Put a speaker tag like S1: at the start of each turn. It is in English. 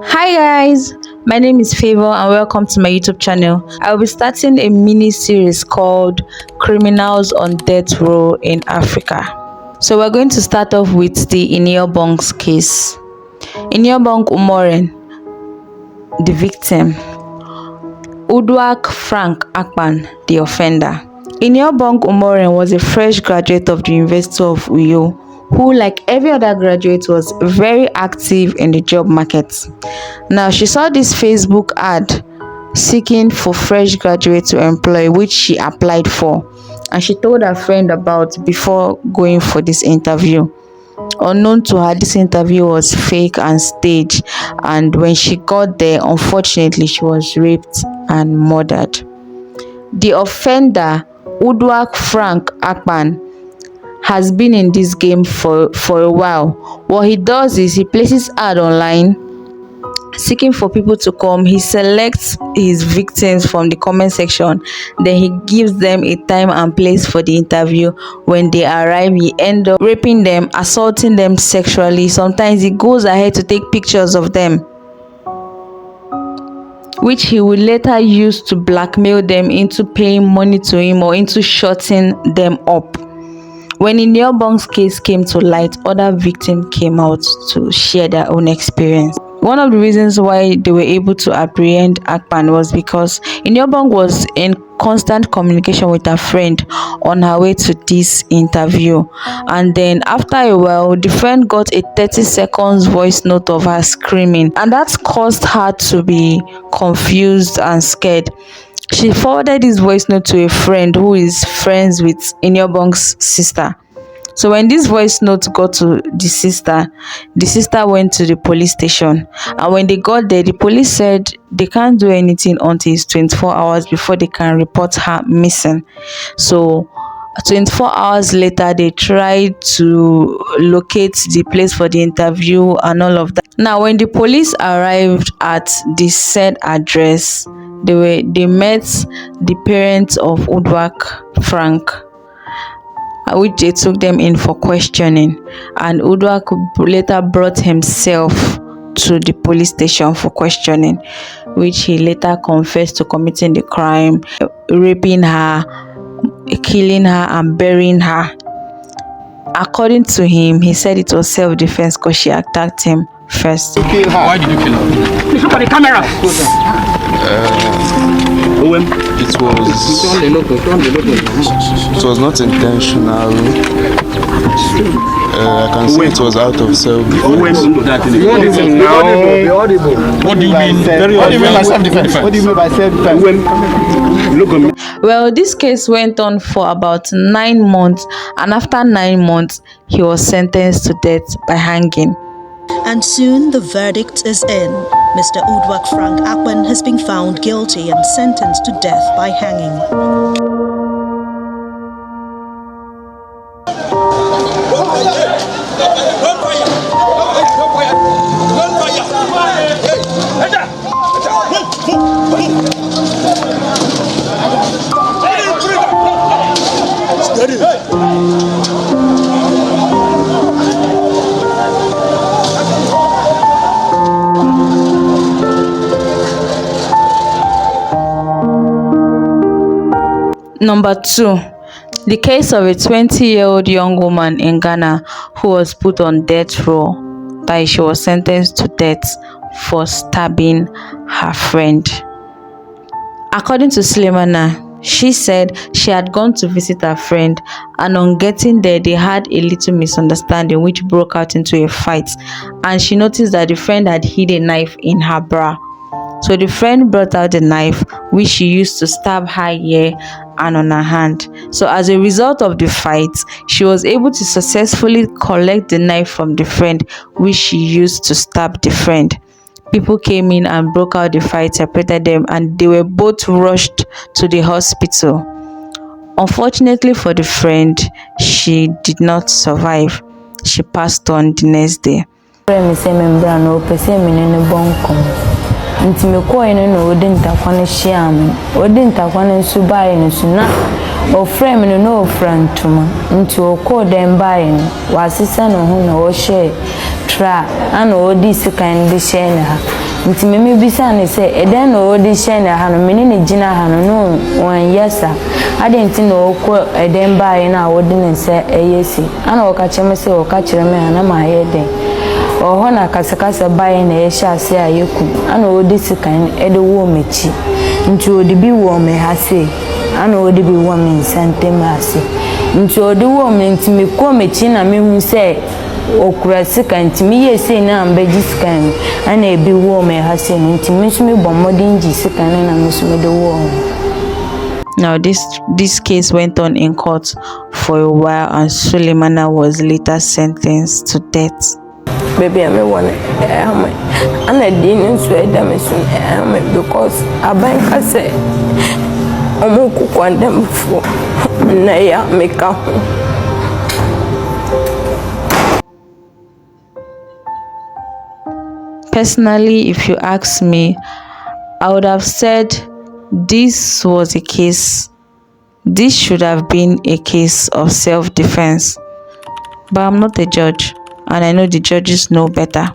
S1: Hi guys, my name is Favor and welcome to my YouTube channel. I will be starting a mini series called Criminals on Death Row in Africa. So we're going to start off with the Ini-obong's case. Ini-obong Umoren, the victim. Uduak Frank Sexually, the offender. Ini-obong Umoren was a fresh graduate of the University of Uyo, who, like every other graduate, was very active in the job market. Now, she saw this Facebook ad seeking for fresh graduates to employ, which she applied for, and she told her friend about before going for this interview. Unknown to her, this interview was fake and staged, and when she got there, unfortunately, she was raped and murdered. The offender, Uduak Frank Sexually, has been in this game for a while. What he does is he places ad online seeking for people to come. He selects his victims from the comment section, then he gives them a time and place for the interview. When they arrive, he ends up raping them, assaulting them sexually. Sometimes he goes ahead to take pictures of them, which he will later use to blackmail them into paying money to him or into shutting them up. When Ini-obong's case came to light, other victims came out to share their own experience. One of the reasons why they were able to apprehend Sexually was because Ini-obong was in constant communication with her friend on her way to this interview, and then after a while the friend got a 30 seconds voice note of her screaming, and that caused her to be confused and scared. She forwarded this voice note to a friend who is friends with Ini-obong's sister. So when this voice note got to the sister went to the police station, and when they got there, the police said they can't do anything until it's 24 hours before they can report her missing. So 24 hours later, they tried to locate the place for the interview and all of that. Now, when the police arrived at the said address, they met the parents of Uduak Frank, which they took them in for questioning, and Uduak later brought himself to the police station for questioning, which he later confessed to committing the crime, raping her, killing her and burying her. According to him, he said it was self-defense because she attacked him first.
S2: Why did you kill her? Please look at the camera.
S3: It was not intentional. I can say it was out of self.
S2: What do you mean? What do you mean by self-defense?
S3: What do you mean by self-defense?
S1: Well, this case went on for about 9 months, and after 9 months, he was sentenced to death by hanging.
S4: And soon the verdict is in. Mr. Uduak Frank Sexually has been found guilty and sentenced to death by hanging.
S1: Number 2, the case of a 20-year-old young woman in Ghana who was put on death row that she was sentenced to death for stabbing her friend. According to Sulamana, she said she had gone to visit her friend, and on getting there, they had a little misunderstanding which broke out into a fight, and she noticed that the friend had hid a knife in her bra. So the friend brought out the knife, which she used to stab her here and on her hand. So as a result of the fight, she was able to successfully collect the knife from the friend, which she used to stab the friend. People came in and broke out the fight, separated them, and they were both rushed to the hospital. Unfortunately for the friend, she did not survive. She passed on the next day.
S5: Nti me ko ene no odi ntakwane hia am odi ntakwane nsu bae no su na o frame no o frantuma nti o ko dem bae no wa asesa no ho na o hye tra ana odi sikan bi hye na ha nti me bisa ne se eden na odi hye na ha no me ne gina ha no wan yesa ade nti na okọ eden bae na wodi ne se eyesi ana oka cheme se oka kire me ana ma ye den oho na kasakasa bae na ye hye ase ayeku ana odi sikan ede wo mechi nti odi bi wo me ha se ana odi bi wo me nsante ma ase nti odi wo me nti me ko mechi na me hu se okura sika nti me ye se na ambeji sika ana ebi wo me ha se nti me so me bomodin ji sika na me so me de wo.
S1: Now this case went on in court for a while and Sulamana was later sentenced to death.
S5: Baby, I want it. And I didn't swear that because I bank I say I'm going to before Naya make up.
S1: Personally, if you ask me, I would have said this should have been a case of self-defense. But I'm not a judge, and I know the judges know better.